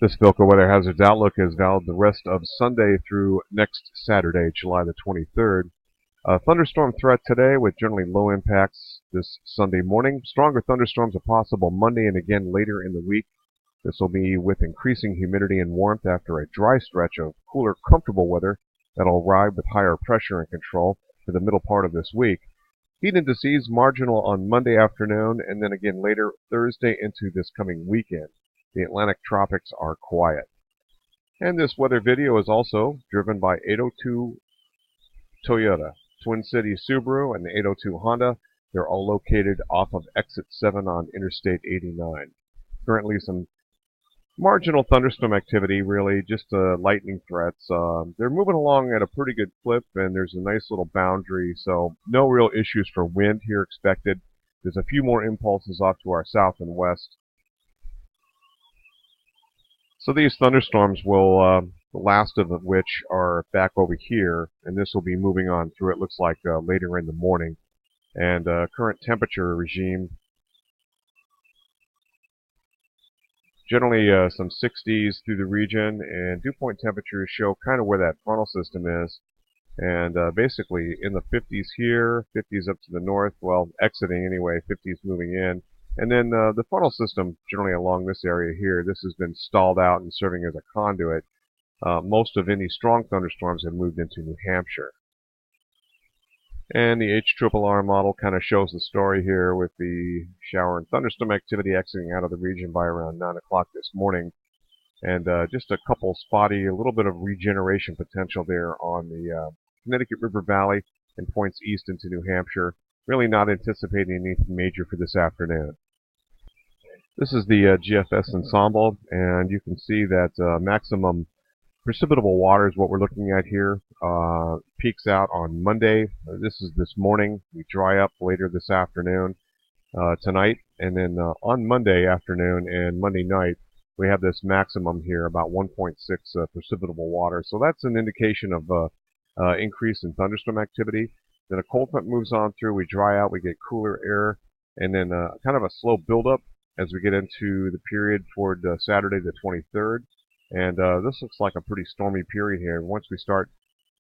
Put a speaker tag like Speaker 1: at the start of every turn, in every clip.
Speaker 1: This VELCO weather hazards outlook is valid the rest of Sunday through next Saturday, July the 23rd. Thunderstorm threat today with generally low impacts this Sunday morning. Stronger thunderstorms are possible Monday and again later in the week. This will be with increasing humidity and warmth after a dry stretch of cooler, comfortable weather that'll arrive with higher pressure and control for the middle part of this week. Heat indices marginal on Monday afternoon and then again later Thursday into this coming weekend. The Atlantic tropics are quiet. And this weather video is also driven by 802 Toyota, Twin City Subaru, and the 802 Honda. They're all located off of exit 7 on Interstate 89. Currently some marginal thunderstorm activity, really, just lightning threats. They're moving along at a pretty good clip, and there's a nice little boundary, so no real issues for wind here expected. There's a few more impulses off to our south and west. So these thunderstorms will, the last of which are back over here, and this will be moving on through, it looks like, later in the morning. And current temperature regime, generally some 60s through the region, and dew point temperatures show kind of where that frontal system is. And basically in the 50s here, 50s up to the north, well, exiting anyway, 50s moving in. And then the frontal system, generally along this area here, this has been stalled out and serving as a conduit. Most of any strong thunderstorms have moved into New Hampshire. And the HRRR model kind of shows the story here with the shower and thunderstorm activity exiting out of the region by around 9 o'clock this morning. And just a couple spotty, a little bit of regeneration potential there on the Connecticut River Valley and points east into New Hampshire. Really not anticipating anything major for this afternoon. This is the GFS ensemble, and you can see that maximum precipitable water is what we're looking at here. Peaks out on Monday. This is this morning. We dry up later this afternoon, tonight, and then on Monday afternoon and Monday night, we have this maximum here, about 1.6 precipitable water. So that's an indication of increase in thunderstorm activity. Then a cold front moves on through, we dry out, we get cooler air, and then kind of a slow buildup as we get into the period toward Saturday the 23rd. And this looks like a pretty stormy period here. Once we start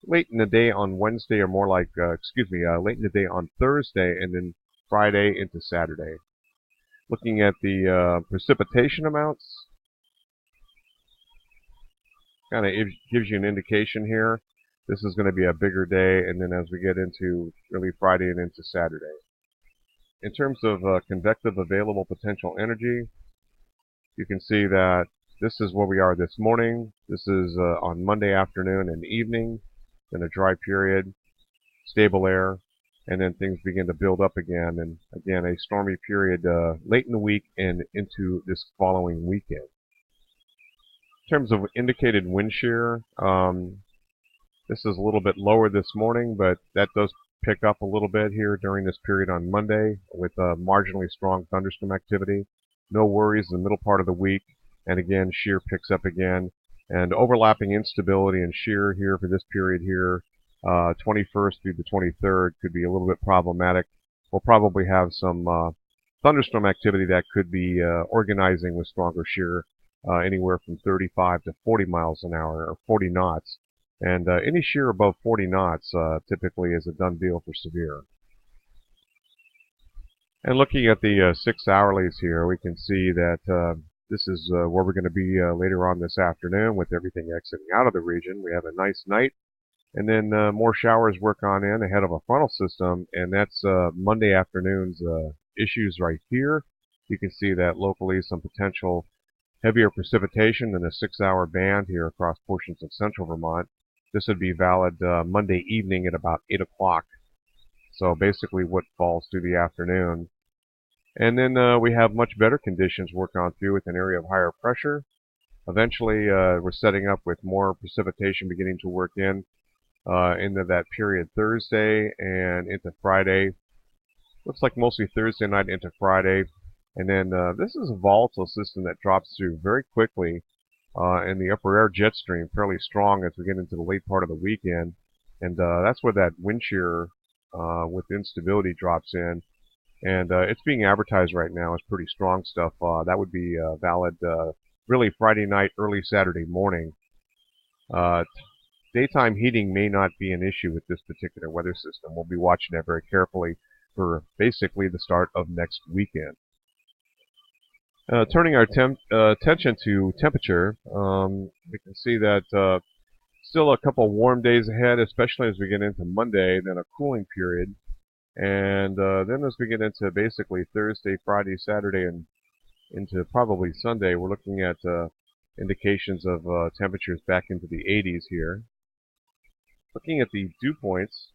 Speaker 1: late in the day on Wednesday, or more like, late in the day on Thursday, and then Friday into Saturday. Looking at the precipitation amounts, kind of gives you an indication here. This is going to be a bigger day, and then as we get into really Friday and into Saturday. In terms of convective available potential energy, you can see that this is where we are this morning. This is on Monday afternoon and evening, then a dry period, stable air, and then things begin to build up again, and again a stormy period late in the week and into this following weekend. In terms of indicated wind shear, this is a little bit lower this morning, but that does pick up a little bit here during this period on Monday with marginally strong thunderstorm activity. No worries in the middle part of the week, and again shear picks up again, and overlapping instability and shear here for this period here, 21st through the 23rd, could be a little bit problematic. We'll probably have some thunderstorm activity that could be organizing with stronger shear, anywhere from 35 to 40 miles an hour, or 40 knots. And any shear above 40 knots typically is a done deal for severe. And looking at the 6 hourlies here, we can see that this is where we're going to be later on this afternoon with everything exiting out of the region. We have a nice night, and then more showers work on in ahead of a frontal system, and that's Monday afternoon's issues right here. You can see that locally some potential heavier precipitation in a 6-hour band here across portions of central Vermont. This would be valid Monday evening at about 8 o'clock. So basically what falls through the afternoon. And then we have much better conditions work on through with an area of higher pressure. Eventually we're setting up with more precipitation beginning to work in into that period Thursday and into Friday. Looks like mostly Thursday night into Friday. And then this is a volatile system that drops through very quickly in the upper air jet stream, fairly strong as we get into the late part of the weekend. And that's where that wind shear with instability drops in. And it's being advertised right now as pretty strong stuff. That would be valid really Friday night, early Saturday morning. Daytime heating may not be an issue with this particular weather system. We'll be watching that very carefully for basically the start of next weekend. Turning our attention to temperature, we can see that still a couple warm days ahead, especially as we get into Monday, then a cooling period. And then as we get into basically Thursday, Friday, Saturday, and into probably Sunday, we're looking at indications of temperatures back into the 80s here. Looking at the dew points,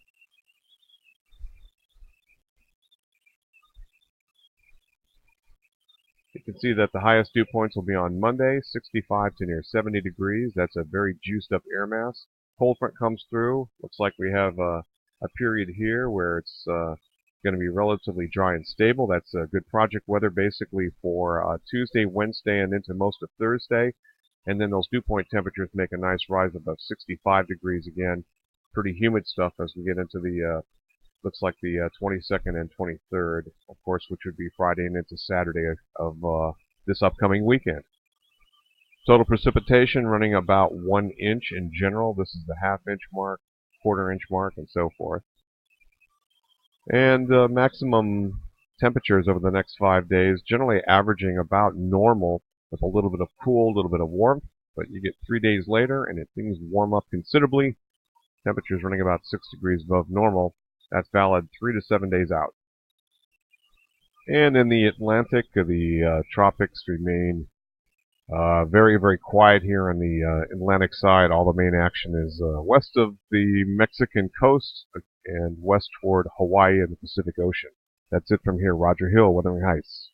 Speaker 1: you can see that the highest dew points will be on Monday, 65 to near 70 degrees. That's a very juiced up air mass. Cold front comes through. Looks like we have a period here where it's going to be relatively dry and stable. That's good project weather basically for Tuesday, Wednesday, and into most of Thursday. And then those dew point temperatures make a nice rise above 65 degrees again. Pretty humid stuff as we get into the looks like the 22nd and 23rd, of course, which would be Friday and into Saturday of this upcoming weekend. Total precipitation running about 1 inch in general. This is the half-inch mark, quarter-inch mark, and so forth. And maximum temperatures over the next 5 days, generally averaging about normal with a little bit of cool, a little bit of warmth. But you get 3 days later, and things warm up considerably. Temperatures running about 6 degrees above normal. That's valid 3 to 7 days out. And in the Atlantic, the tropics remain very, very quiet here on the Atlantic side. All the main action is west of the Mexican coast and west toward Hawaii and the Pacific Ocean. That's it from here. Roger Hill, Wuthering Heights.